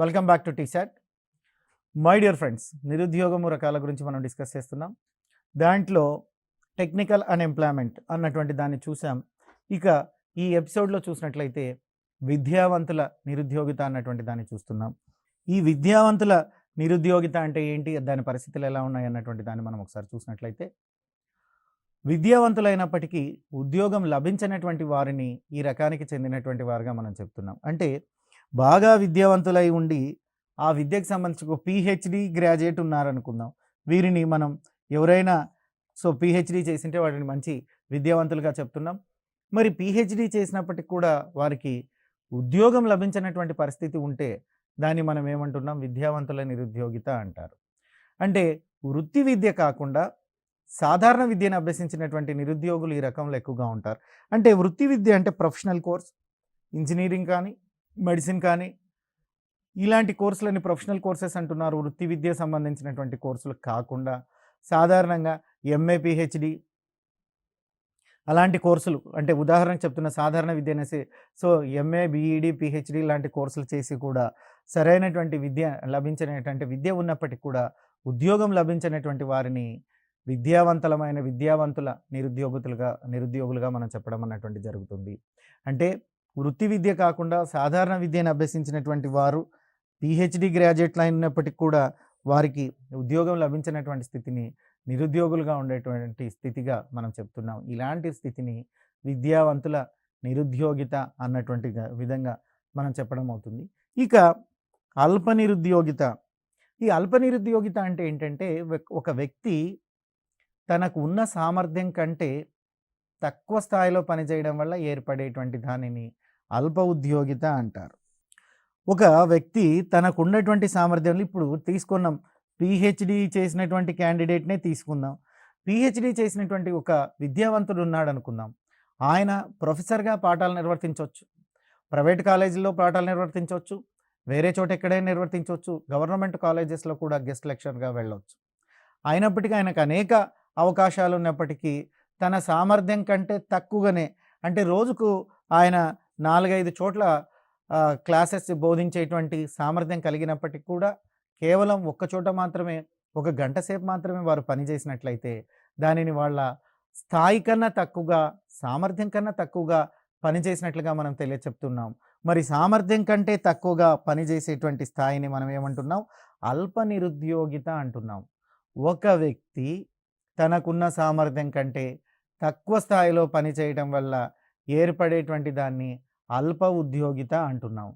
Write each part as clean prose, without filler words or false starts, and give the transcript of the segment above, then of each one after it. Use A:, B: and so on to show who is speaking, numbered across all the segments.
A: Welcome back to T-SAT. My dear friends, నిరుద్యోగము రకాల గురించి మనం డిస్కస్ చేస్తున్నాం. దాంట్లో టెక్నికల్ అన్ఎంప్లాయ్మెంట్ అన్నటువంటి దాన్ని చూసాం. ఇక ఈ ఎపిసోడ్లో చూసినట్లయితే విద్యావంతుల నిరుద్యోగిత అన్నటువంటి దాన్ని చూస్తున్నాం. ఈ విద్యావంతుల నిరుద్యోగిత అంటే ఏంటి, దాని పరిస్థితులు ఎలా ఉన్నాయి అన్నటువంటి దాన్ని మనం ఒకసారి చూసినట్లయితే, విద్యావంతులైనప్పటికీ ఉద్యోగం లభించినటువంటి వారిని ఈ రకానికి చెందినటువంటి వారుగా మనం చెప్తున్నాం. అంటే బాగా విద్యావంతులై ఉండి ఆ విద్యకు సంబంధించి ఒక పిహెచ్డి గ్రాడ్యుయేట్ ఉన్నారనుకుందాం. వీరిని మనం ఎవరైనా పిహెచ్డి చేసింటే వాటిని మంచి విద్యావంతులుగా చెప్తున్నాం. మరి పిహెచ్డి చేసినప్పటికి కూడా వారికి ఉద్యోగం లభించినటువంటి పరిస్థితి ఉంటే దాన్ని మనం ఏమంటున్నాం, విద్యావంతుల నిరుద్యోగిత అంటారు. అంటే వృత్తి విద్య కాకుండా సాధారణ విద్యను అభ్యసించినటువంటి నిరుద్యోగులు ఈ రకంలో ఎక్కువగా ఉంటారు. అంటే వృత్తి విద్య అంటే ప్రొఫెషనల్ కోర్స్, ఇంజనీరింగ్ కానీ మెడిసిన్ కానీ ఇలాంటి కోర్సులని ప్రొఫెషనల్ కోర్సెస్ అంటున్నారు. వృత్తి విద్య సంబంధించినటువంటి కోర్సులు కాకుండా సాధారణంగా ఎంఏ పిహెచ్డి అలాంటి కోర్సులు, అంటే ఉదాహరణకు చెప్తున్న సాధారణ విద్య అనేసి ఎంఏ బిఈడి పిహెచ్డి లాంటి కోర్సులు చేసి కూడా సరైనటువంటి విద్య లభించినటువంటి విద్య ఉన్నప్పటికీ కూడా ఉద్యోగం లభించినటువంటి వారిని విద్యావంతుల నిరుద్యోగులుగా మనం చెప్పడం అన్నటువంటి జరుగుతుంది. అంటే వృత్తి విద్య కాకుండా సాధారణ విద్యను అభ్యసించినటువంటి వారు పిహెచ్డి గ్రాడ్యుయేట్లు అయినప్పటికీ కూడా వారికి ఉద్యోగం లభించినటువంటి స్థితిని నిరుద్యోగులుగా ఉండేటువంటి స్థితిగా మనం చెప్తున్నాం. ఇలాంటి స్థితిని విద్యావంతుల నిరుద్యోగిత అన్నటువంటి విధంగా మనం చెప్పడం అవుతుంది. ఇక అల్ప నిరుద్యోగిత. ఈ అల్ప నిరుద్యోగిత అంటే ఏంటంటే, ఒక వ్యక్తి తనకు ఉన్న సామర్థ్యం కంటే తక్కువ స్థాయిలో పనిచేయడం వల్ల ఏర్పడేటువంటి దానిని అల్ప ఉద్యోగిత అంటారు. ఒక వ్యక్తి తనకు ఉన్నటువంటి సామర్థ్యంలో, ఇప్పుడు తీసుకున్నాం పిహెచ్డి చేసినటువంటి క్యాండిడేట్నే తీసుకుందాం. పిహెచ్డి చేసినటువంటి ఒక విద్యావంతుడు ఉన్నాడు అనుకుందాం. ఆయన ప్రొఫెసర్గా పాఠాలు నిర్వర్తించవచ్చు, ప్రైవేట్ కాలేజీల్లో పాఠాలు నిర్వర్తించవచ్చు, వేరే చోట ఎక్కడైనా నిర్వర్తించవచ్చు, గవర్నమెంట్ కాలేజెస్లో కూడా గెస్ట్ లెక్చరర్గా వెళ్ళవచ్చు. అయినప్పటికీ ఆయనకు అనేక అవకాశాలు ఉన్నప్పటికీ తన సామర్థ్యం కంటే తక్కువగానే, అంటే రోజుకు ఆయన 4-5 చోట్ల క్లాసెస్ బోధించేటువంటి సామర్థ్యం కలిగినప్పటికీ కూడా కేవలం ఒక్క చోట మాత్రమే 1 గంట సేపు మాత్రమే వారు పనిచేసినట్లయితే దానిని వాళ్ళ స్థాయి కన్నా తక్కువగా, సామర్థ్యం కన్నా తక్కువగా పనిచేసినట్లుగా మనం చెప్తున్నాం. మరి సామర్థ్యం కంటే తక్కువగా పనిచేసేటువంటి స్థాయిని మనం ఏమంటున్నాం, అల్ప నిరుద్యోగిత అంటున్నాం. ఒక వ్యక్తి తనకున్న సామర్థ్యం కంటే తక్కువ స్థాయిలో పనిచేయడం వల్ల ఏర్పడేటువంటి దాన్ని అల్ప ఉద్యోగిత అంటున్నాం.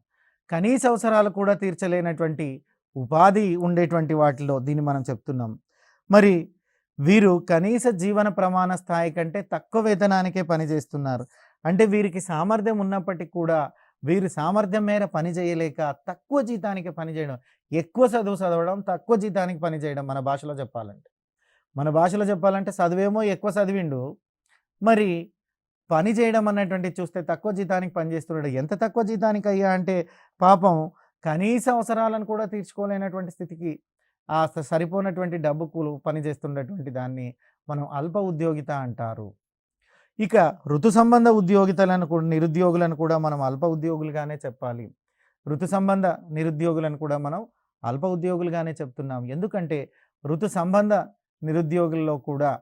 A: కనీస అవసరాలు కూడా తీర్చలేనటువంటి ఉపాధి ఉండేటువంటి వాటిలో దీన్ని మనం చెప్తున్నాం. మరి వీరు కనీస జీవన ప్రమాణ స్థాయి కంటే తక్కువ వేతనానికే పనిచేస్తున్నారు. అంటే వీరికి సామర్థ్యం ఉన్నప్పటికీ కూడా వీరి సామర్థ్యం మేర పని చేయలేక తక్కువ జీతానికి పనిచేయడం, ఎక్కువ చదవడం, తక్కువ జీతానికి పనిచేయడం. మన భాషలో చెప్పాలంటే చదువేమో ఎక్కువ చదివిండు, మరి పని చేయడం అన్నటువంటి చూస్తే తక్కువ జీతానికి పనిచేస్తున్నాడు. ఎంత తక్కువ జీతానికి అయ్యా అంటే పాపం కనీస అవసరాలను కూడా తీర్చుకోలేనటువంటి స్థితికి, ఆ సరిపోనటువంటి డబ్బుకు పనిచేస్తున్నటువంటి దాన్ని మనం అల్ప ఉద్యోగిత అంటారు. ఇక ఋతు సంబంధ నిరుద్యోగులను కూడా మనం అల్ప ఉద్యోగులుగానే చెప్పాలి. ఋతు సంబంధ నిరుద్యోగులను కూడా మనం అల్ప ఉద్యోగులుగానే చెప్తున్నాం. ఎందుకంటే ఋతు సంబంధ నిరుద్యోగుల్లో కూడా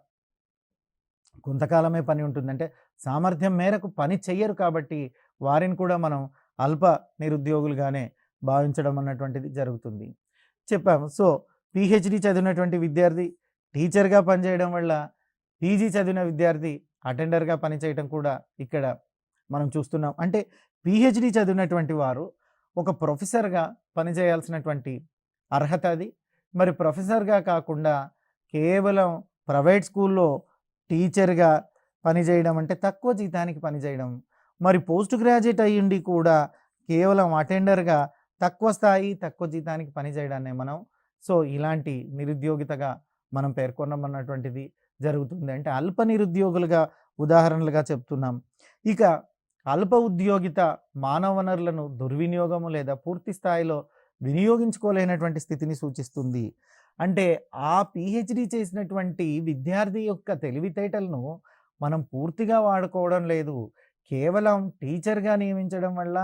A: కొంతకాలమే పని ఉంటుందంటే సామర్థ్యం మేరకు పని చెయ్యరు, కాబట్టి వారిని కూడా మనం అల్ప నిరుద్యోగులుగానే భావించడం అన్నటువంటిది జరుగుతుంది. చెప్పాము. పిహెచ్డి చదివినటువంటి విద్యార్థి టీచర్గా పనిచేయడం వల్ల, పీజీ చదివిన విద్యార్థి అటెండర్గా పనిచేయడం కూడా ఇక్కడ మనం చూస్తున్నాం. అంటే పిహెచ్డి చదివినటువంటి వారు ఒక ప్రొఫెసర్గా పనిచేయాల్సినటువంటి అర్హత అది. మరి ప్రొఫెసర్గా కాకుండా కేవలం ప్రైవేట్ స్కూల్లో టీచర్గా పనిచేయడం అంటే తక్కువ జీతానికి పనిచేయడం. మరి పోస్ట్ గ్రాడ్యుయేట్ అయ్యిండి కూడా కేవలం అటెండర్గా తక్కువ స్థాయి, తక్కువ జీతానికి పనిచేయడాన్ని మనం ఇలాంటి నిరుద్యోగితగా మనం పేర్కొనమన్నటువంటిది జరుగుతుంది. అంటే అల్ప నిరుద్యోగులుగా ఉదాహరణలుగా చెప్తున్నాం. ఇక అల్ప ఉద్యోగిత మానవ వనరులను దుర్వినియోగము లేదా పూర్తి స్థాయిలో వినియోగించుకోలేనటువంటి స్థితిని సూచిస్తుంది. అంటే ఆ పిహెచ్డి చేసినటువంటి విద్యార్థి యొక్క తెలివితేటలను మనం పూర్తిగా వాడుకోవడం లేదు. కేవలం టీచర్గా నియమించడం వల్ల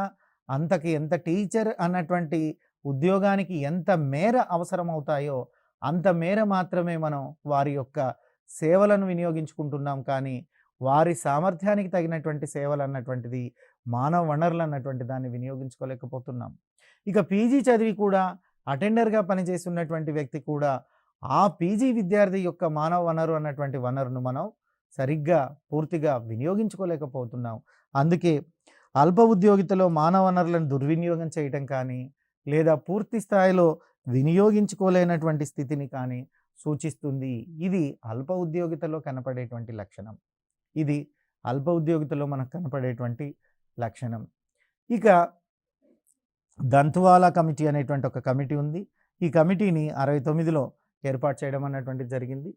A: అంతకి ఎంత టీచర్ అన్నటువంటి ఉద్యోగానికి ఎంత మేర అవసరం అవుతాయో అంత మేర మాత్రమే మనం వారి యొక్క సేవలను వినియోగించుకుంటున్నాం. కానీ వారి సామర్థ్యానికి తగినటువంటి సేవలు అన్నటువంటిది, మానవ వనరులు అన్నటువంటి దాన్ని వినియోగించుకోలేకపోతున్నాం. ఇక పీజీ చదివి కూడా అటెండర్గా పనిచేస్తున్నటువంటి వ్యక్తి కూడా ఆ పీజీ విద్యార్థి యొక్క మానవ వనరు అన్నటువంటి వనరును మనం సరిగ్గా పూర్తిగా వినియోగించుకోలేకపోతున్నాం. అందుకే అల్ప ఉద్యోగితలో మానవ వనరులను దుర్వినియోగం చేయటం కానీ, లేదా పూర్తి స్థాయిలో వినియోగించుకోలేనటువంటి స్థితిని కానీ సూచిస్తుంది. ఇది అల్ప ఉద్యోగితలో కనపడేటువంటి లక్షణం. ఇది అల్ప ఉద్యోగితలో మనకు కనపడేటువంటి లక్షణం. ఇక దంతువాలా కమిటీ అనేటువంటి ఒక కమిటీ ఉంది. ఈ కమిటీని 69లో ఏర్పాటు చేయడం అన్నటువంటిది జరిగింది.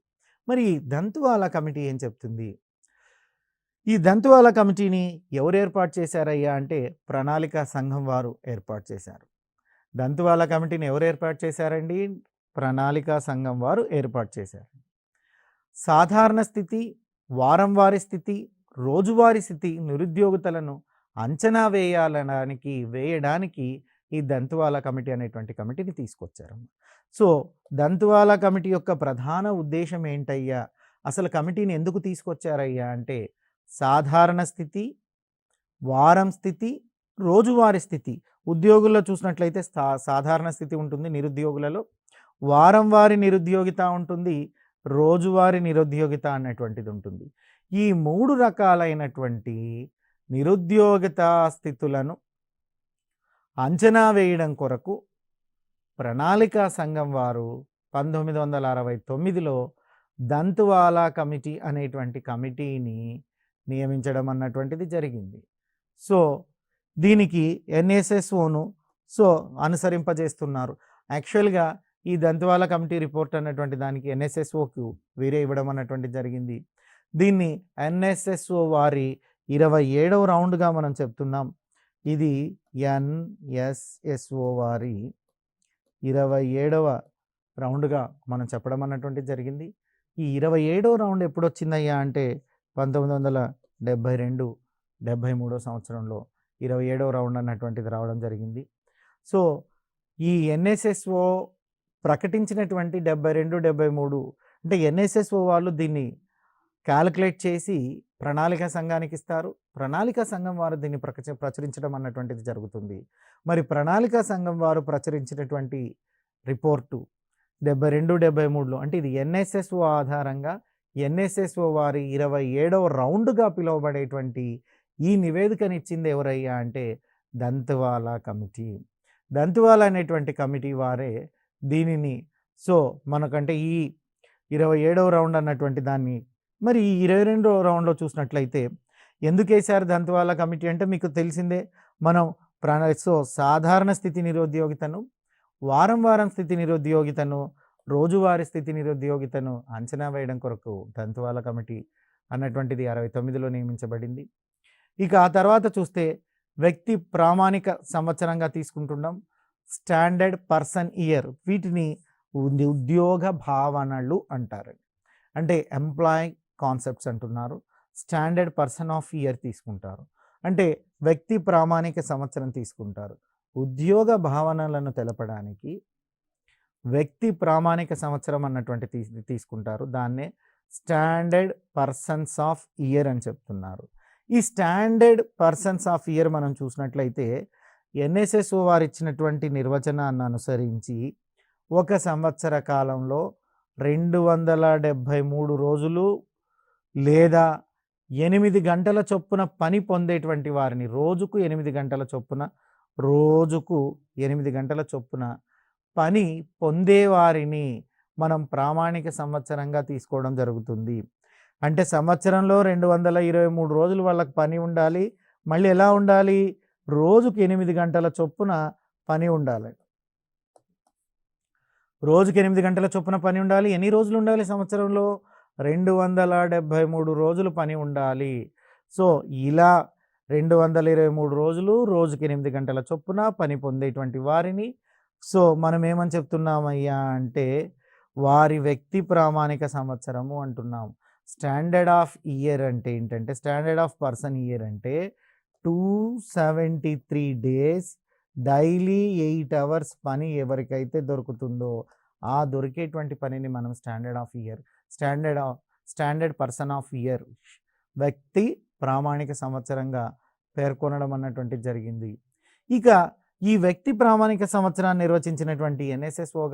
A: మరి దంతువాలా కమిటీ ఏం చెప్తుంది? ఈ దంతువాలా కమిటీని ఎవరు ఏర్పాటు చేశారయ్యా అంటే ప్రణాళిక సంఘం వారు ఏర్పాటు చేశారు. దంతువాలా కమిటీని ఎవరు ఏర్పాటు చేశారండి? ప్రణాళిక సంఘం వారు ఏర్పాటు చేశారు. సాధారణ స్థితి, వారం వారి స్థితి, రోజువారీ స్థితి నిరుద్యోగితలను అంచనా వేయడానికి ఈ దంతువాలా కమిటీ అనేటువంటి కమిటీని తీసుకొచ్చారు. సో దంతువాలా కమిటీ యొక్క ప్రధాన ఉద్దేశం ఏంటయ్యా, అసలు కమిటీని ఎందుకు తీసుకొచ్చారయ్యా అంటే సాధారణ స్థితి, వారం స్థితి, రోజువారీ స్థితి. ఉద్యోగుల్లో చూసినట్లయితే సాధారణ స్థితి ఉంటుంది నిరుద్యోగులలో, వారం వారి నిరుద్యోగిత ఉంటుంది, రోజువారీ నిరుద్యోగిత అన్నటువంటిది ఉంటుంది. ఈ 3 రకాలైనటువంటి నిరుద్యోగిత స్థితులను అంచనా వేయడం కొరకు ప్రణాళికా సంఘం వారు 1969లో దంతువాలా కమిటీ అనేటువంటి కమిటీని నియమించడం అన్నటువంటిది జరిగింది. సో దీనికి ఎన్ఎస్ఎస్ఓను అనుసరింపజేస్తున్నారు. యాక్చువల్గా ఈ దంతువాలా కమిటీ రిపోర్ట్ అన్నటువంటి దానికి ఎన్ఎస్ఎస్ఓకు వేరే ఇవ్వడం అన్నటువంటిది జరిగింది. దీన్ని ఎన్ఎస్ఎస్ఓ వారి 27వ రౌండ్గా మనం చెప్తున్నాం. ఇది ఎన్ఎస్ఎస్ఓ వారి 27వ రౌండ్గా మనం చెప్పడం అన్నటువంటిది జరిగింది. ఈ 27వ రౌండ్ ఎప్పుడు వచ్చిందయ్యా అంటే 1972-73 సంవత్సరంలో 27వ రౌండ్ అన్నటువంటిది రావడం జరిగింది. సో ఈ ఎన్ఎస్ఎస్ఓ ప్రకటించినటువంటి 72-73 అంటే ఎన్ఎస్ఎస్ఓ వాళ్ళు దీన్ని క్యాలిక్యులేట్ చేసి ప్రణాళిక సంఘానికి ఇస్తారు. ప్రణాళిక సంఘం వారు దీన్ని ప్రచురించడం అన్నటువంటిది జరుగుతుంది. మరి ప్రణాళిక సంఘం వారు ప్రచురించినటువంటి రిపోర్టు 72-73లో అంటే ఇది ఎన్ఎస్ఎస్ఓ ఆధారంగా ఎన్ఎస్ఎస్ఓ వారి 27వ రౌండ్గా పిలువబడేటువంటి ఈ నివేదికనిచ్చింది ఎవరయ్యా అంటే దంతువాలా కమిటీ. దంతువాలా అనేటువంటి కమిటీ వారే దీనిని మనకంటే ఈ 27వ రౌండ్ అన్నటువంటి దాన్ని మరి ఈ 22వ రౌండ్లో చూసినట్లయితే ఎందుకు వేశారు దంతువాలా కమిటీ అంటే మీకు తెలిసిందే. మనం సాధారణ స్థితి నిరుద్యోగితను, వారం స్థితి నిరుద్యోగితను, రోజువారీ స్థితి నిరుద్యోగితను అంచనా వేయడం కొరకు దంతువాలా కమిటీ అన్నటువంటిది 69లో నియమించబడింది. ఇక ఆ తర్వాత చూస్తే వ్యక్తి ప్రామాణిక సంవత్సరంగా తీసుకుంటున్నాం. స్టాండర్డ్ పర్సన్ ఇయర్, వీటిని ఉద్యోగ భావనలు అంటారు. అంటే ఎంప్లాయ్ కాన్సెప్ట్స్ అంటున్నారు. స్టాండర్డ్ పర్సన్ ఆఫ్ ఇయర్ తీసుకుంటారు, అంటే వ్యక్తి ప్రామాణిక సంవత్సరం తీసుకుంటారు. ఉద్యోగ భావనలను తెలపడానికి వ్యక్తి ప్రామాణిక సంవత్సరం అన్నటువంటి తీసుకుంటారు. దాన్నే స్టాండర్డ్ పర్సన్స్ ఆఫ్ ఇయర్ అని చెప్తున్నారు. ఈ స్టాండర్డ్ పర్సన్స్ ఆఫ్ ఇయర్ మనం చూసినట్లయితే ఎన్ఎస్ఎస్ఓ వారు ఇచ్చినటువంటి నిర్వచనాన్ని అనుసరించి ఒక సంవత్సర కాలంలో 273 రోజులు లేదా 8 గంటల చొప్పున పని పొందేటువంటి వారిని, రోజుకు 8 గంటల చొప్పున పని పొందేవారిని మనం ప్రామాణిక సంవత్సరంగా తీసుకోవడం జరుగుతుంది. అంటే సంవత్సరంలో 223 రోజులు వాళ్ళకి పని ఉండాలి. మళ్ళీ ఎలా ఉండాలి? రోజుకు 8 గంటల చొప్పున పని ఉండాలి. రోజుకి 8 గంటల చొప్పున పని ఉండాలి. ఎన్ని రోజులు ఉండాలి సంవత్సరంలో? 273 రోజులు పని ఉండాలి. సో ఇలా 223 రోజులు రోజుకి 8 గంటల చొప్పున పని పొందేటువంటి వారిని మనం ఏమని చెప్తున్నామయ్యా అంటే వారి వ్యక్తి ప్రామాణిక సంవత్సరము అంటున్నాం. స్టాండర్డ్ ఆఫ్ ఇయర్ అంటే ఏంటంటే, స్టాండర్డ్ ఆఫ్ పర్సన్ ఇయర్ అంటే 273 days డైలీ 8 అవర్స్ పని ఎవరికైతే దొరుకుతుందో ఆ దొరికేటువంటి పనిని మనం స్టాండర్డ్ పర్సన్ ఆఫ్ ఇయర్ వ్యక్తి ప్రామాణిక సంవత్సరంగా పేర్కొనడం అన్నటువంటిది జరిగింది. ఇక ఈ వ్యక్తి ప్రామాణిక సంవత్సరాన్ని నిర్వచించినటువంటి ఎన్ఎస్ఓ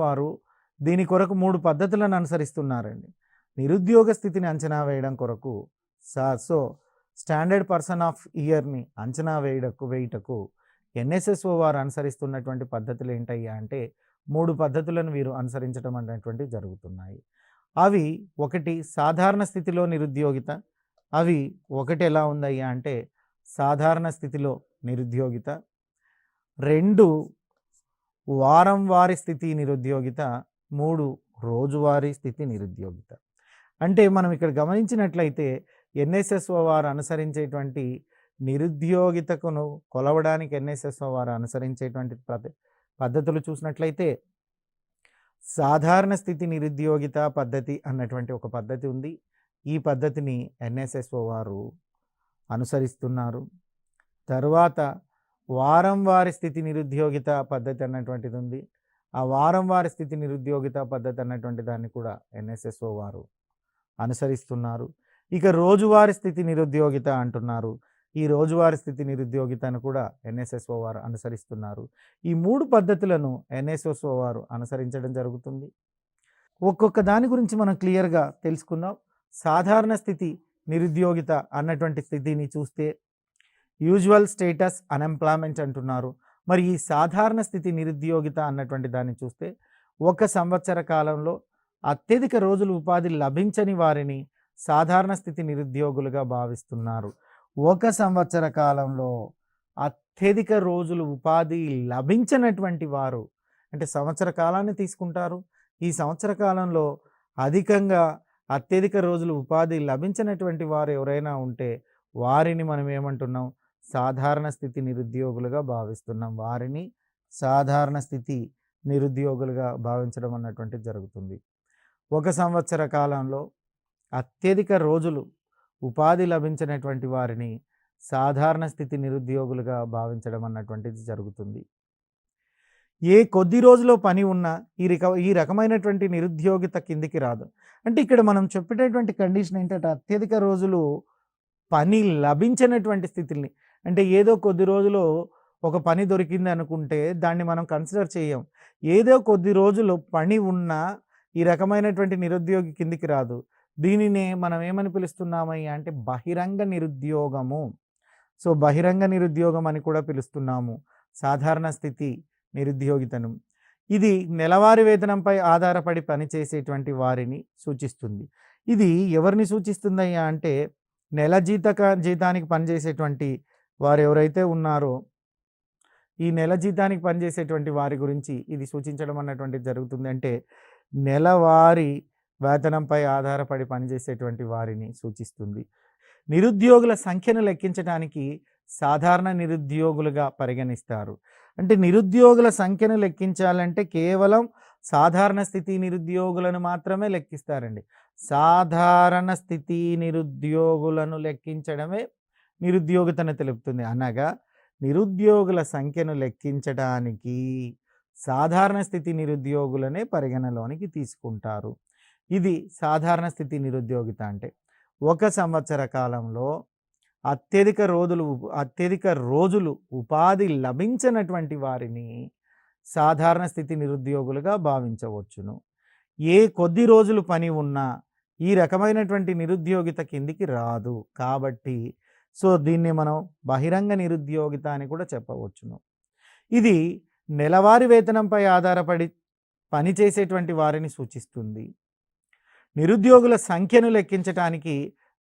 A: వారు దీని కొరకు 3 పద్ధతులను అనుసరిస్తున్నారండి. నిరుద్యోగ స్థితిని అంచనా వేయడం కొరకు స్టాండర్డ్ పర్సన్ ఆఫ్ ఇయర్ని అంచనా వేయుటకు ఎన్ఎస్ఎస్ఓ వారు అనుసరిస్తున్నటువంటి పద్ధతులు ఏంటయ్యా అంటే 3 పద్ధతులను వీరు అనుసరించడం అనేటువంటివి జరుగుతున్నాయి. అవి ఒకటి సాధారణ స్థితిలో నిరుద్యోగిత. అవి ఒకటి ఎలా ఉందయ్యా అంటే సాధారణ స్థితిలో నిరుద్యోగిత, 2 వారం వారి స్థితి నిరుద్యోగిత, 3 రోజువారీ స్థితి నిరుద్యోగిత. అంటే మనం ఇక్కడ గమనించినట్లయితే ఎన్ఎస్ఎస్ఓ వారు అనుసరించేటువంటి నిరుద్యోగితకును కొలవడానికి ఎన్ఎస్ఎస్ఓ వారు అనుసరించేటువంటి పద్ధతులు చూసినట్లయితే సాధారణ స్థితి నిరుద్యోగిత పద్ధతి అన్నటువంటి ఒక పద్ధతి ఉంది. ఈ పద్ధతిని ఎన్ఎస్ఎస్ఓ వారు అనుసరిస్తున్నారు. తర్వాత వారం వారి స్థితి నిరుద్యోగిత పద్ధతి అన్నటువంటిది ఉంది. ఆ వారం వారి స్థితి నిరుద్యోగిత పద్ధతి అన్నటువంటి దాన్ని కూడా ఎన్ఎస్ఎస్ఓ వారు అనుసరిస్తున్నారు. ఇక రోజువారీ స్థితి నిరుద్యోగిత అంటున్నారు. ఈ రోజువారీ స్థితి నిరుద్యోగితను కూడా ఎన్ఎస్ఎస్ఓ వారు అనుసరిస్తున్నారు. ఈ 3 పద్ధతులను ఎన్ఎస్ఎస్ఓ వారు అనుసరించడం జరుగుతుంది. ఒక్కొక్క దాని గురించి మనం క్లియర్గా తెలుసుకుందాం. సాధారణ స్థితి నిరుద్యోగిత అన్నటువంటి స్థితిని చూస్తే యూజువల్ స్టేటస్ అన్ఎంప్లాయ్మెంట్ అంటున్నారు. మరి ఈ సాధారణ స్థితి నిరుద్యోగిత అన్నటువంటి దాన్ని చూస్తే 1 సంవత్సర కాలంలో అత్యధిక రోజులు ఉపాధి లభించని వారిని సాధారణ స్థితి నిరుద్యోగులుగా భావిస్తున్నారు. 1 సంవత్సర కాలంలో అత్యధిక రోజులు ఉపాధి లభించినటువంటి వారు అంటే సంవత్సర కాలాన్ని తీసుకుంటారు. ఈ సంవత్సర కాలంలో అత్యధిక రోజులు ఉపాధి లభించినటువంటి వారు ఎవరైనా ఉంటే వారిని మనం ఏమంటున్నాం, సాధారణ స్థితి నిరుద్యోగులుగా భావిస్తున్నాం. వారిని సాధారణ స్థితి నిరుద్యోగులుగా భావించడం అన్నటువంటిది జరుగుతుంది. 1 సంవత్సర కాలంలో అత్యధిక రోజులు ఉపాధి లభించినటువంటి వారిని సాధారణ స్థితి నిరుద్యోగులుగా భావించడం అన్నటువంటిది జరుగుతుంది. ఏ కొద్ది రోజులో పని ఉన్నా ఈ రకమైనటువంటి నిరుద్యోగిత కిందికి రాదు. అంటే ఇక్కడ మనం చెప్పేటటువంటి కండిషన్ ఏంటంటే అత్యధిక రోజులు పని లభించినటువంటి స్థితిని, అంటే ఏదో కొద్ది రోజులు ఒక పని దొరికింది అనుకుంటే దాన్ని మనం కన్సిడర్ చేయం. ఏదో కొద్ది రోజులు పని ఉన్నా ఈ రకమైనటువంటి నిరుద్యోగి కిందికి రాదు. దీనినే మనం ఏమని పిలుస్తున్నామయ్యా అంటే బహిరంగ నిరుద్యోగము. బహిరంగ నిరుద్యోగం అని కూడా పిలుస్తున్నాము సాధారణ స్థితి నిరుద్యోగితను. ఇది నెలవారీ వేతనంపై ఆధారపడి పనిచేసేటువంటి వారిని సూచిస్తుంది. ఇది ఎవరిని సూచిస్తుందయ్యా అంటే నెల జీతానికి పనిచేసేటువంటి వారు ఎవరైతే ఉన్నారో ఈ నెల జీతానికి పనిచేసేటువంటి వారి గురించి ఇది సూచించడం అన్నటువంటిది జరుగుతుంది. అంటే నెలవారీ వేతనంపై ఆధారపడి పనిచేసేటువంటి వారిని సూచిస్తుంది. నిరుద్యోగుల సంఖ్యను లెక్కించడానికి సాధారణ నిరుద్యోగులుగా పరిగణిస్తారు. అంటే నిరుద్యోగుల సంఖ్యను లెక్కించాలంటే కేవలం సాధారణ స్థితి నిరుద్యోగులను మాత్రమే లెక్కిస్తారండి. సాధారణ స్థితి నిరుద్యోగులను లెక్కించడమే నిరుద్యోగితను తెలుపుతుంది. అనగా నిరుద్యోగుల సంఖ్యను లెక్కించడానికి సాధారణ స్థితి నిరుద్యోగులనే పరిగణలోనికి తీసుకుంటారు. ఇది సాధారణ స్థితి నిరుద్యోగిత అంటే 1 సంవత్సర కాలంలో అత్యధిక రోజులు ఉపాధి లభించినటువంటి వారిని సాధారణ స్థితి నిరుద్యోగులుగా భావించవచ్చును. ఏ కొద్ది రోజులు పని ఉన్నా ఈ రకమైనటువంటి నిరుద్యోగిత కిందికి రాదు. కాబట్టి దీన్ని మనం బహిరంగ నిరుద్యోగిత అని కూడా చెప్పవచ్చును. ఇది నెలవారీ వేతనంపై ఆధారపడి పనిచేసేటువంటి వారిని సూచిస్తుంది. నిరుద్యోగుల సంఖ్యను లెక్కించడానికి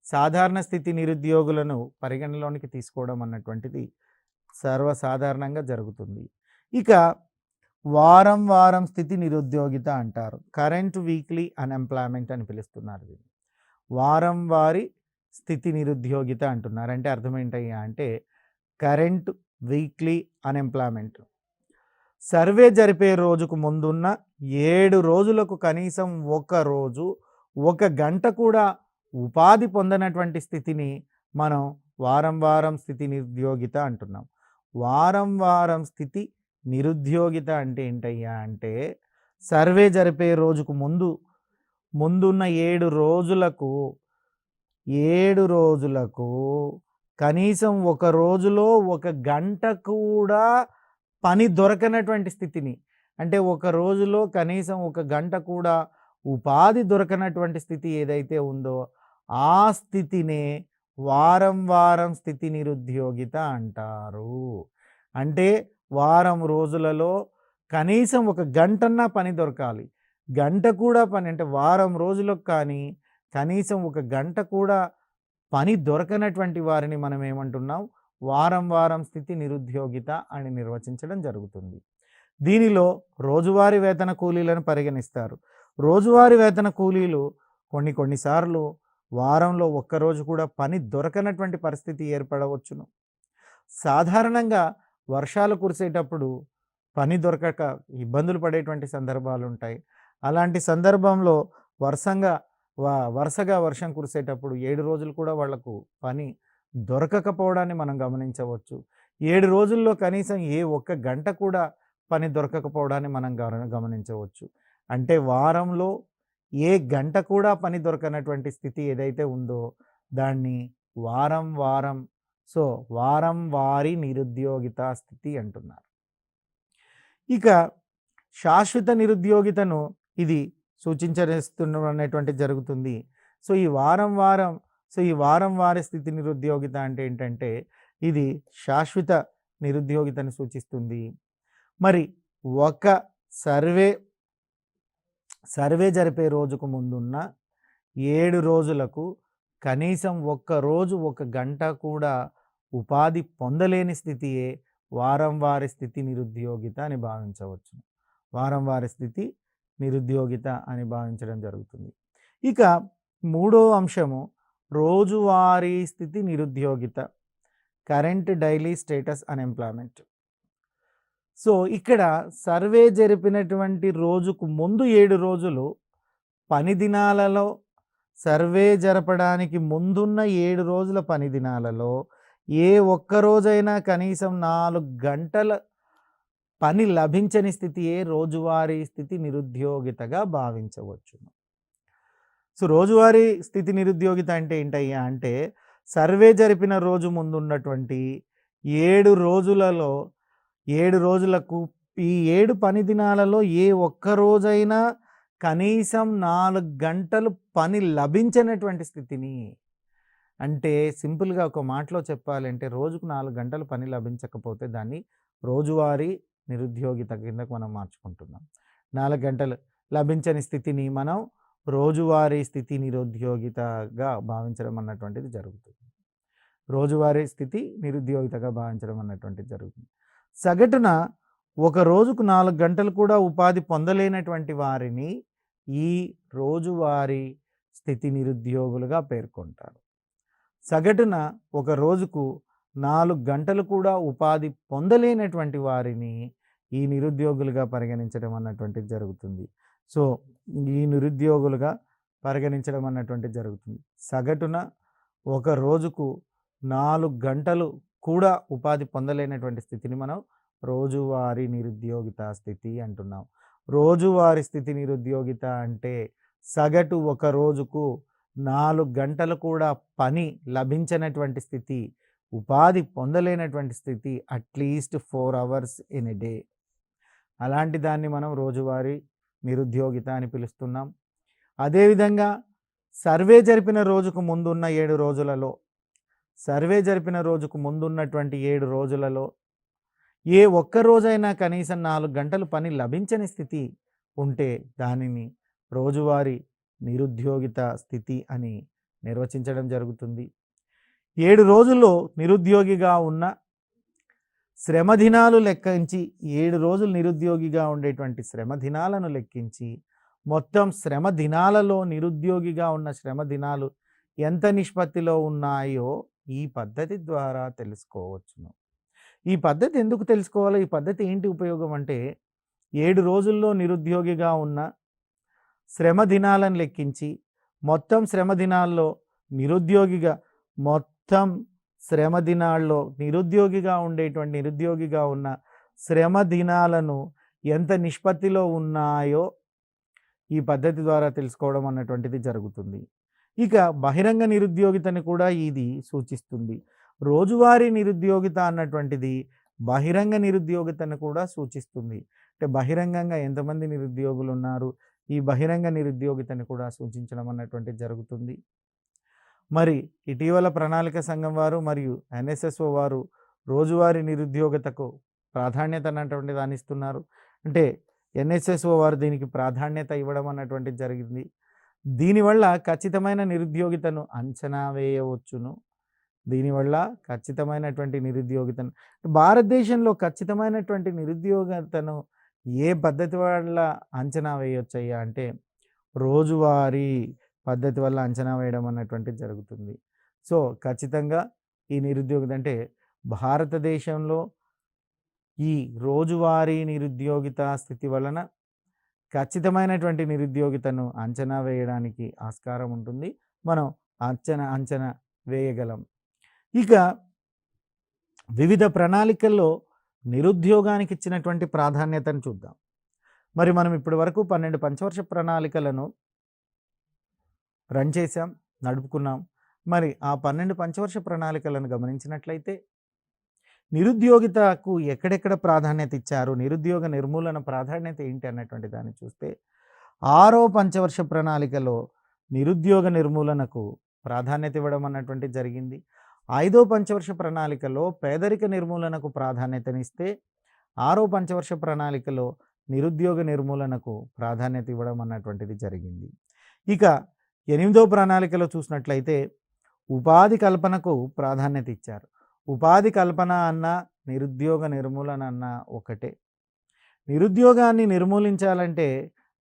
A: సాధారణ స్థితి నిరుద్యోగులను పరిగణలోనికి తీసుకోవడం అన్నటువంటిది సర్వసాధారణంగా జరుగుతుంది. ఇక వారం స్థితి నిరుద్యోగిత అంటారు. కరెంట్ వీక్లీ అన్ఎంప్లాయ్మెంట్ అని పిలుస్తున్నారు. దీన్ని వారం వారి స్థితి నిరుద్యోగిత అంటున్నారు. అంటే అర్థం ఏంటయ్యా అంటే కరెంట్ వీక్లీ అన్ఎంప్లాయ్మెంట్ సర్వే జరిపే రోజుకు ముందున్న 7 రోజులకు కనీసం 1 రోజు 1 గంట కూడా ఉపాధి పొందనటువంటి స్థితిని మనం వారం స్థితి నిరుద్యోగిత అంటున్నాం. వారం వారం స్థితి నిరుద్యోగిత అంటే ఏంటయ్యా అంటే సర్వే జరిపే రోజుకు ముందున్న 7 రోజులకు కనీసం ఒక రోజులో 1 గంట కూడా పని దొరకనటువంటి స్థితిని, అంటే ఒక రోజులో కనీసం 1 గంట కూడా ఉపాధి దొరకనటువంటి స్థితి ఏదైతే ఉందో ఆ స్థితినే వారం వారం స్థితి నిరుద్యోగిత అంటారు. అంటే వారం రోజులలో కనీసం 1 గంటన్నా పని దొరకాలి. గంట కూడా పని అంటే వారం రోజులకు కానీ కనీసం 1 గంట కూడా పని దొరకనటువంటి వారిని మనం ఏమంటున్నాం, వారం వారం స్థితి నిరుద్యోగిత అని నిర్వచించడం జరుగుతుంది. దీనిలో రోజువారీ వేతన కూలీలను పరిగణిస్తారు. రోజువారీ వేతన కూలీలు కొన్నిసార్లు వారంలో ఒక్కరోజు కూడా పని దొరకనటువంటి పరిస్థితి ఏర్పడవచ్చును. సాధారణంగా వర్షాలు కురిసేటప్పుడు పని దొరకక ఇబ్బందులు పడేటువంటి సందర్భాలు ఉంటాయి. అలాంటి సందర్భంలో వరుసగా వర్షం కురిసేటప్పుడు 7 రోజులు కూడా వాళ్లకు పని దొరకకపోవడాన్ని మనం గమనించవచ్చు. 7 రోజుల్లో కనీసం ఏ 1 గంట కూడా పని దొరకకపోవడాన్ని మనం గమనించవచ్చు. అంటే వారంలో ఏ గంట కూడా పని దొరకనటువంటి స్థితి ఏదైతే ఉందో దాన్ని వారం వారి నిరుద్యోగిత స్థితి అంటున్నారు. ఇక శాశ్వత నిరుద్యోగితను ఇది సూచించేస్తున్నటువంటిది జరుగుతుంది. ఈ వారం వారి స్థితి నిరుద్యోగిత అంటే ఏంటంటే ఇది శాశ్వత నిరుద్యోగితను సూచిస్తుంది. మరి ఒక సర్వే జరిపే రోజుకు ముందున్న 7 రోజులకు కనీసం 1 రోజు 1 గంట కూడా ఉపాధి పొందలేని స్థితియే వారం వారి స్థితి నిరుద్యోగిత అని భావించవచ్చు. వారం వారి స్థితి నిరుద్యోగిత అని భావించడం జరుగుతుంది. ఇక మూడో అంశము రోజువారీ స్థితి నిరుద్యోగిత, కరెంట్ డైలీ స్టేటస్ అన్ఎంప్లాయ్మెంట్. ఇక్కడ సర్వే జరిపినటువంటి రోజుకు ముందు 7 రోజులు పని దినాలలో, సర్వే జరపడానికి ముందున్న 7 రోజుల పని దినాలలో ఏ ఒక్కరోజైనా కనీసం 4 గంటల పని లభించని స్థితియే రోజువారీ స్థితి నిరుద్యోగితగా భావించవచ్చును. రోజువారీ స్థితి నిరుద్యోగిత అంటే ఏంటయ్యా అంటే సర్వే జరిపిన రోజు ముందున్నటువంటి 7 రోజులకు ఈ 7 పని దినాలలో ఏ ఒక్క రోజైనా కనీసం 4 గంటలు పని లభించినటువంటి స్థితిని, అంటే సింపుల్గా ఒక మాటలో చెప్పాలంటే రోజుకు 4 గంటలు పని లభించకపోతే దాన్ని రోజువారీ నిరుద్యోగిత కిందకు మనం మార్చుకుంటున్నాం. 4 గంటలు లభించని స్థితిని మనం రోజువారీ స్థితి నిరుద్యోగితగా భావించడం అన్నటువంటిది జరుగుతుంది. రోజువారీ స్థితి నిరుద్యోగితగా భావించడం అన్నటువంటిది జరుగుతుంది. సగటున ఒక రోజుకు 4 గంటలు కూడా ఉపాధి పొందలేనటువంటి వారిని ఈ రోజువారీ స్థితి నిరుద్యోగులుగా పేర్కొంటారు. సగటున ఒక రోజుకు 4 గంటలు కూడా ఉపాధి పొందలేనటువంటి వారిని ఈ నిరుద్యోగులుగా పరిగణించడం అన్నటువంటిది జరుగుతుంది. ఈ నిరుద్యోగులుగా పరిగణించడం అన్నటువంటిది జరుగుతుంది. సగటున ఒక రోజుకు 4 గంటలు కూడా ఉపాధి పొందలేనటువంటి స్థితిని మనం రోజువారీ నిరుద్యోగిత స్థితి అంటున్నాం. రోజువారీ స్థితి నిరుద్యోగిత అంటే సగటు ఒక రోజుకు 4 గంటలు కూడా పని లభించినటువంటి స్థితి, ఉపాధి పొందలేనటువంటి స్థితి, at least 4 hours in a day. అలాంటి దాన్ని మనం రోజువారీ నిరుద్యోగిత అని పిలుస్తున్నాం. అదేవిధంగా సర్వే జరిపిన రోజుకు ముందున్న 7 రోజులలో, సర్వే జరిపిన రోజుకు ముందున్నటువంటి 7 రోజులలో ఏ ఒక్క రోజైనా కనీసం 4 గంటలు పని లభించని స్థితి ఉంటే దానిని రోజువారీ నిరుద్యోగిత స్థితి అని నిర్వచించడం జరుగుతుంది. 7 రోజుల్లో నిరుద్యోగిగా ఉన్న శ్రమ దినాలు లెక్కించి 7 రోజులు నిరుద్యోగిగా ఉండేటువంటి శ్రమ దినాలను లెక్కించి మొత్తం శ్రమ దినాలలో నిరుద్యోగిగా ఉన్న శ్రమ దినాలు ఎంత నిష్పత్తిలో ఉన్నాయో ఈ పద్ధతి ద్వారా తెలుసుకోవచ్చును. ఈ పద్ధతి ఎందుకు తెలుసుకోవాలో, ఈ పద్ధతి ఏంటి ఉపయోగం అంటే 7 రోజుల్లో నిరుద్యోగిగా ఉన్న శ్రమ దినాలను లెక్కించి మొత్తం శ్రమ దినాల్లో నిరుద్యోగిగా మొత్తం శ్రమ దినాల్లో నిరుద్యోగిగా ఉన్న శ్రమ దినాలను ఎంత నిష్పత్తిలో ఉన్నాయో ఈ పద్ధతి ద్వారా తెలుసుకోవడం అన్నటువంటిది జరుగుతుంది. ఇక బహిరంగ నిరుద్యోగితని కూడా ఇది సూచిస్తుంది. రోజువారీ నిరుద్యోగిత అన్నటువంటిది బహిరంగ నిరుద్యోగితను కూడా సూచిస్తుంది. అంటే బహిరంగంగా ఎంతమంది నిరుద్యోగులు ఉన్నారు, ఈ బహిరంగ నిరుద్యోగితని కూడా సూచించడం అన్నటువంటిది జరుగుతుంది. మరి ఇటీవల ప్రణాళిక సంఘం వారు మరియు ఎన్ఎస్ఎస్ఓ వారు రోజువారీ నిరుద్యోగితకు ప్రాధాన్యత అన్నటువంటి దాన్ని ఇస్తున్నారు. అంటే ఎన్ఎస్ఎస్ఓ వారు దీనికి ప్రాధాన్యత ఇవ్వడం అన్నటువంటిది జరిగింది. దీనివల్ల ఖచ్చితమైన నిరుద్యోగితను అంచనా వేయవచ్చును. భారతదేశంలో ఖచ్చితమైనటువంటి నిరుద్యోగితను ఏ పద్ధతి వల్ల అంచనా వేయొచ్చయ్యా అంటే రోజువారీ పద్ధతి వల్ల అంచనా వేయడం అన్నటువంటిది జరుగుతుంది. సో ఖచ్చితంగా ఈ నిరుద్యోగిత అంటే భారతదేశంలో ఈ రోజువారీ నిరుద్యోగిత స్థితి వలన ఖచ్చితమైనటువంటి నిరుద్యోగితను అంచనా వేయడానికి ఆస్కారం ఉంటుంది. మనం అంచనా వేయగలం. ఇక వివిధ ప్రణాళికల్లో నిరుద్యోగానికి ఇచ్చినటువంటి ప్రాధాన్యతను చూద్దాం. మరి మనం ఇప్పటి వరకు 12 పంచవర్ష ప్రణాళికలను రన్ చేసాం, నడుపుకున్నాం. మరి ఆ 12 పంచవర్ష ప్రణాళికలను గమనించినట్లయితే నిరుద్యోగితకు ఎక్కడెక్కడ ప్రాధాన్యత ఇచ్చారు, నిరుద్యోగ నిర్మూలన ప్రాధాన్యత ఏంటి అన్నటువంటి దాన్ని చూస్తే 6వ పంచవర్ష ప్రణాళికలో నిరుద్యోగ నిర్మూలనకు ప్రాధాన్యత ఇవ్వడం అన్నటువంటి జరిగింది. 5వ పంచవర్ష ప్రణాళికలో పేదరిక నిర్మూలనకు ప్రాధాన్యతనిస్తే 6వ పంచవర్ష ప్రణాళికలో నిరుద్యోగ నిర్మూలనకు ప్రాధాన్యత ఇవ్వడం అన్నటువంటిది జరిగింది. ఇక 8వ ప్రణాళికలో చూసినట్లయితే ఉపాధి కల్పనకు ప్రాధాన్యత ఇచ్చారు. ఉపాధి కల్పన అన్న నిరుద్యోగ నిర్మూలన అన్న ఒకటే. నిరుద్యోగాన్ని నిర్మూలించాలంటే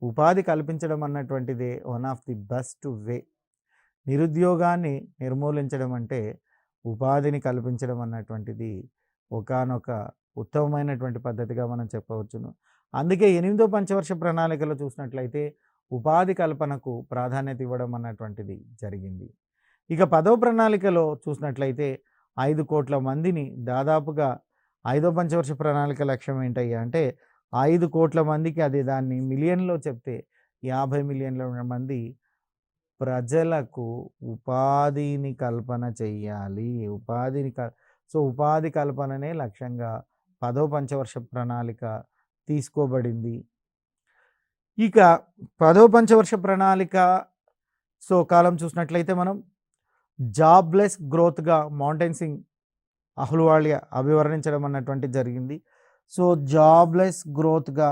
A: ఉపాధి కల్పించడం అన్నటువంటిదే one of the best way. నిరుద్యోగాన్ని నిర్మూలించడం అంటే ఉపాధిని కల్పించడం అన్నటువంటిది ఒకానొక ఉత్తమమైనటువంటి పద్ధతిగా మనం చెప్పవచ్చును. అందుకే 8వ పంచవర్ష ప్రణాళికలో చూసినట్లయితే ఉపాధి కల్పనకు ప్రాధాన్యత ఇవ్వడం అన్నటువంటిది జరిగింది. ఇక 10వ ప్రణాళికలో చూసినట్లయితే 5 కోట్ల మందిని దాదాపుగా 5వ పంచవర్ష ప్రణాళిక లక్ష్యం ఏంటయ్యా అంటే 5 కోట్ల మందికి, అది దాన్ని మిలియన్లో చెప్తే 50 మిలియన్ల మంది ప్రజలకు ఉపాధిని కల్పన చెయ్యాలి. ఉపాధి కల్పననే లక్ష్యంగా 10వ పంచవర్ష ప్రణాళిక తీసుకోబడింది. ఇక 10వ పంచవర్ష ప్రణాళిక కాలం చూసినట్లయితే మనం జాబ్లెస్ గ్రోత్గా మౌంటైన్ సింగ్ అహ్లూవాలియా అభివర్ణించడం అన్నటువంటి జరిగింది. జాబ్లెస్ గ్రోత్గా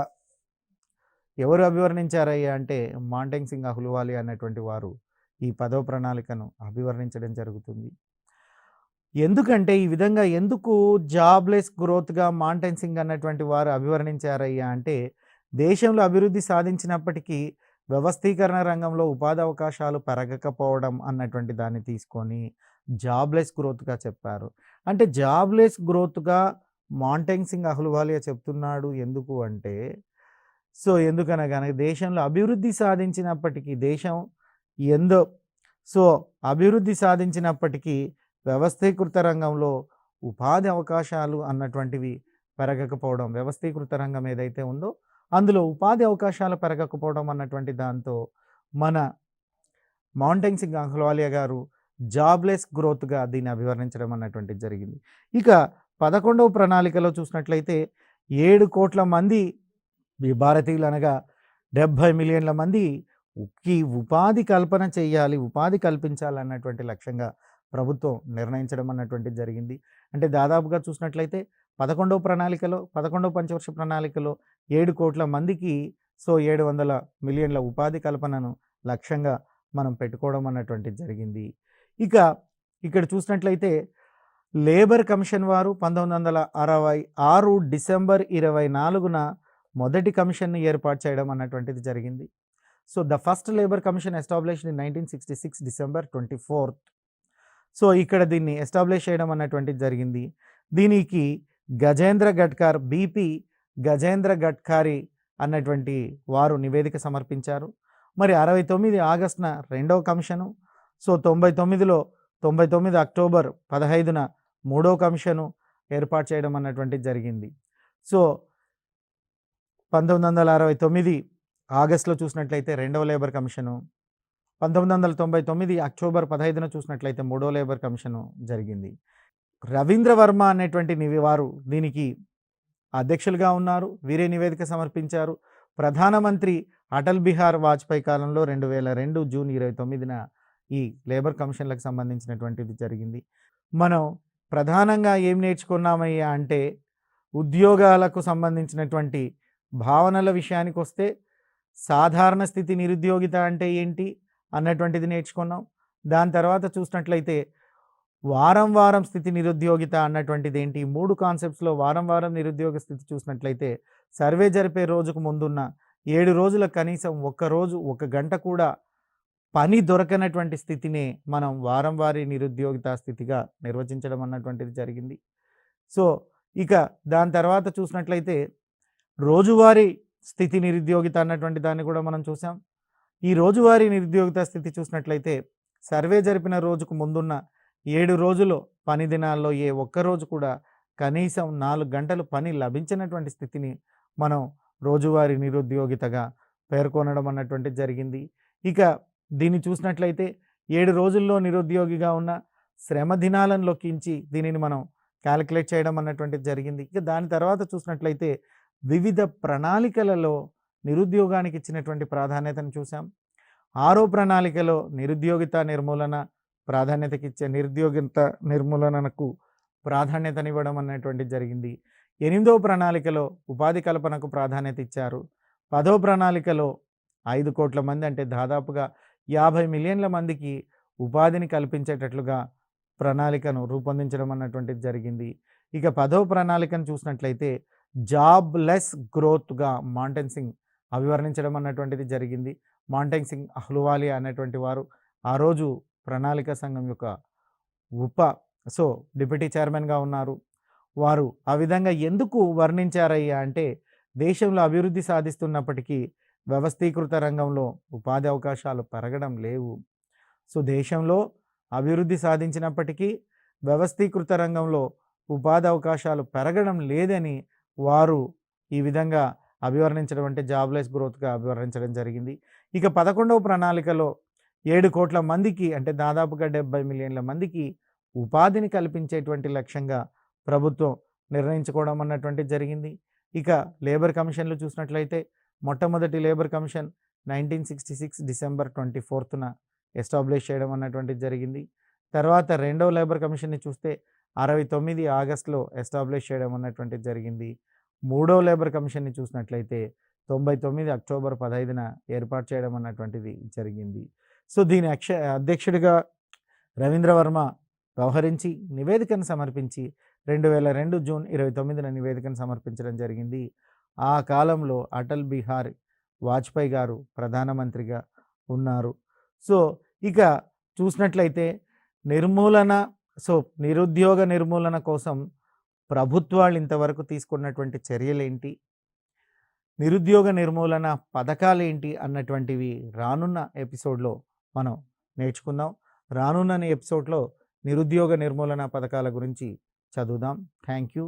A: ఎవరు అభివర్ణించారయ్యా అంటే మౌంటైన్ సింగ్ అహ్లూవాలియా అన్నటువంటి వారు ఈ 10వ ప్రణాళికను అభివర్ణించడం జరుగుతుంది. ఎందుకంటే ఈ విధంగా ఎందుకు జాబ్లెస్ గ్రోత్గా మౌంటైన్ సింగ్ అన్నటువంటి వారు అభివర్ణించారయ్యా అంటే దేశంలో అభివృద్ధి సాధించినప్పటికీ వ్యవస్థీకరణ రంగంలో ఉపాధి అవకాశాలు పెరగకపోవడం అన్నటువంటి దాన్ని తీసుకొని జాబ్లెస్ గ్రోత్గా చెప్పారు. అంటే జాబ్లెస్ గ్రోత్గా మౌంటైన్ సింగ్ అహ్లూవాలియా చెప్తున్నాడు. ఎందుకు అంటే ఎందుకనగా దేశంలో అభివృద్ధి సాధించినప్పటికీ అభివృద్ధి సాధించినప్పటికీ వ్యవస్థీకృత రంగంలో ఉపాధి అవకాశాలు అన్నటువంటివి పెరగకపోవడం, వ్యవస్థీకృత రంగం ఏదైతే ఉందో అందులో ఉపాధి అవకాశాలు పెరగకపోవడం అన్నటువంటి దాంతో మన మౌంటైన్ సింగ్ అహ్లూవాలియా గారు జాబ్లెస్ గ్రోత్గా దీన్ని అభివర్ణించడం అన్నటువంటిది జరిగింది. ఇక 11వ ప్రణాళికలో చూసినట్లయితే 7 కోట్ల మంది భారతీయులు అనగా 70 మిలియన్ల మందికి ఉపాధి కల్పన చేయాలి, ఉపాధి కల్పించాలన్నటువంటి లక్ష్యంగా ప్రభుత్వం నిర్ణయించడం అన్నటువంటిది జరిగింది. అంటే దాదాపుగా చూసినట్లయితే 11వ పంచవర్ష ప్రణాళికలో 7 కోట్ల మందికి 700 మిలియన్ల ఉపాధి కల్పనను లక్ష్యంగా మనం పెట్టుకోవడం అన్నటువంటిది జరిగింది. ఇక ఇక్కడ చూసినట్లయితే లేబర్ కమిషన్ వారు 1966 డిసెంబర్ 24న మొదటి కమిషన్ని ఏర్పాటు చేయడం అన్నటువంటిది జరిగింది. The first labour commission established in 1966 December 24th. ఇక్కడ దీన్ని ఎస్టాబ్లిష్ చేయడం అన్నటువంటిది జరిగింది. దీనికి బీపీ గజేంద్ర గడ్కరీ అన్నటువంటి వారు నివేదిక సమర్పించారు. మరి 69 ఆగస్టున 2వ కమిషను, 99లో 99 అక్టోబర్ 15న మూడో కమిషను ఏర్పాటు చేయడం అన్నటువంటిది జరిగింది. సో 1969 ఆగస్టులో చూసినట్లయితే రెండవ లేబర్ కమిషను, 1999 అక్టోబర్ 15న చూసినట్లయితే మూడో లేబర్ కమిషను జరిగింది. రవీంద్ర వర్మ అనేటువంటి వారు దీనికి అధ్యక్షులుగా ఉన్నారు. వీరే నివేదిక సమర్పించారు. ప్రధానమంత్రి అటల్ బిహార్ వాజ్పేయి కాలంలో 2002 జూన్ 29న ఈ లేబర్ కమిషన్లకు సంబంధించినటువంటిది జరిగింది. మనం ప్రధానంగా ఏం నేర్చుకున్నామయ్యా అంటే ఉద్యోగాలకు సంబంధించినటువంటి భావనల విషయానికి వస్తే సాధారణ స్థితి నిరుద్యోగిత అంటే ఏంటి అన్నటువంటిది నేర్చుకున్నాం. దాని తర్వాత చూసినట్లయితే వారం వారం స్థితి నిరుద్యోగిత అన్నటువంటిది ఏంటి, 3 కాన్సెప్ట్స్లో వారం వారం నిరుద్యోగ స్థితి చూసినట్లయితే సర్వే జరిపే రోజుకు ముందున్న 7 రోజుల కనీసం ఒక్కరోజు 1 గంట కూడా పని దొరకనటువంటి స్థితినే మనం వారం వారీ నిరుద్యోగిత స్థితిగా నిర్వచించడం అన్నటువంటిది జరిగింది. సో ఇక దాని తర్వాత చూసినట్లయితే రోజువారీ స్థితి నిరుద్యోగిత అన్నటువంటి దాన్ని కూడా మనం చూసాం. ఈ రోజువారీ నిరుద్యోగిత స్థితి చూసినట్లయితే సర్వే జరిపిన రోజుకు ముందున్న 7 రోజులు పని దినాల్లో ఏ ఒక్కరోజు కూడా కనీసం 4 గంటలు పని లభించినటువంటి స్థితిని మనం రోజువారీ నిరుద్యోగితగా పేర్కొనడం అన్నటువంటిది జరిగింది. ఇక దీన్ని చూసినట్లయితే 7 రోజుల్లో నిరుద్యోగిగా ఉన్న శ్రమ దినాలను లొక్కించి దీనిని మనం క్యాలిక్యులేట్ చేయడం అన్నటువంటిది జరిగింది. ఇక దాని తర్వాత చూసినట్లయితే వివిధ ప్రణాళికలలో నిరుద్యోగానికి ఇచ్చినటువంటి ప్రాధాన్యతను చూసాం. 6వ ప్రణాళికలో నిరుద్యోగిత నిర్మూలన ప్రాధాన్యతకిచ్చే నిరుద్యోగిత నిర్మూలనకు ప్రాధాన్యతనివ్వడం అన్నటువంటిది జరిగింది. 8వ ప్రణాళికలో ఉపాధి కల్పనకు ప్రాధాన్యత ఇచ్చారు. 10వ ప్రణాళికలో 5 కోట్ల మంది అంటే దాదాపుగా 50 మిలియన్ల మందికి ఉపాధిని కల్పించేటట్లుగా ప్రణాళికను రూపొందించడం అన్నటువంటిది జరిగింది. ఇక 10వ ప్రణాళికను చూసినట్లయితే జాబ్ లెస్ గ్రోత్గా మాంటెన్ సింగ్ అభివర్ణించడం అన్నటువంటిది జరిగింది. మాంటెన్ సింగ్ అహ్లూవాలియా అనేటువంటి వారు ఆ రోజు ప్రణాళిక సంఘం యొక్క డిప్యూటీ చైర్మన్గా ఉన్నారు. వారు ఆ విధంగా ఎందుకు వర్ణించారయ్యా అంటే దేశంలో అభివృద్ధి సాధిస్తున్నప్పటికీ వ్యవస్థీకృత రంగంలో ఉపాధి అవకాశాలు పెరగడం లేవు. సో దేశంలో అభివృద్ధి సాధించినప్పటికీ వ్యవస్థీకృత రంగంలో ఉపాధి అవకాశాలు పెరగడం లేదని వారు ఈ విధంగా అభివర్ణించడం అంటే జాబ్లెస్ గ్రోత్గా అభివర్ణించడం జరిగింది. ఇక 11వ ప్రణాళికలో 7 కోట్ల మందికి అంటే దాదాపుగా 70 మిలియన్ల మందికి ఉపాధిని కల్పించేటువంటి లక్ష్యంగా ప్రభుత్వం నిర్ణయించుకోవడం అన్నటువంటిది జరిగింది. ఇక లేబర్ కమిషన్లు చూసినట్లయితే మొట్టమొదటి లేబర్ కమిషన్ 1966 డిసెంబర్ 24న ఎస్టాబ్లిష్ చేయడం అన్నటువంటిది జరిగింది. తర్వాత రెండవ లేబర్ కమిషన్ని చూస్తే 69 ఆగస్టులో ఎస్టాబ్లిష్ చేయడం అన్నటువంటిది జరిగింది. మూడవ లేబర్ కమిషన్ని చూసినట్లయితే 99 అక్టోబర్ 15న ఏర్పాటు చేయడం అన్నటువంటిది జరిగింది. సో దీని అధ్యక్షుడిగా రవీంద్ర వర్మ వ్యవహరించి నివేదికను సమర్పించి 2002 జూన్ 29న నివేదికను సమర్పించడం జరిగింది. ఆ కాలంలో అటల్ బిహారీ వాజ్పేయి గారు ప్రధానమంత్రిగా ఉన్నారు. సో ఇక చూసినట్లయితే నిరుద్యోగ నిర్మూలన కోసం ప్రభుత్వాలు ఇంతవరకు తీసుకున్నటువంటి చర్యలేంటి, నిరుద్యోగ నిర్మూలన పథకాలేంటి అన్నటువంటివి రానున్న ఎపిసోడ్లో మనం నేర్చుకుందాం. రానున్న ఎపిసోడ్లో నిరుద్యోగ నిర్మూలన పథకాల గురించి చదువుదాం. Thank you.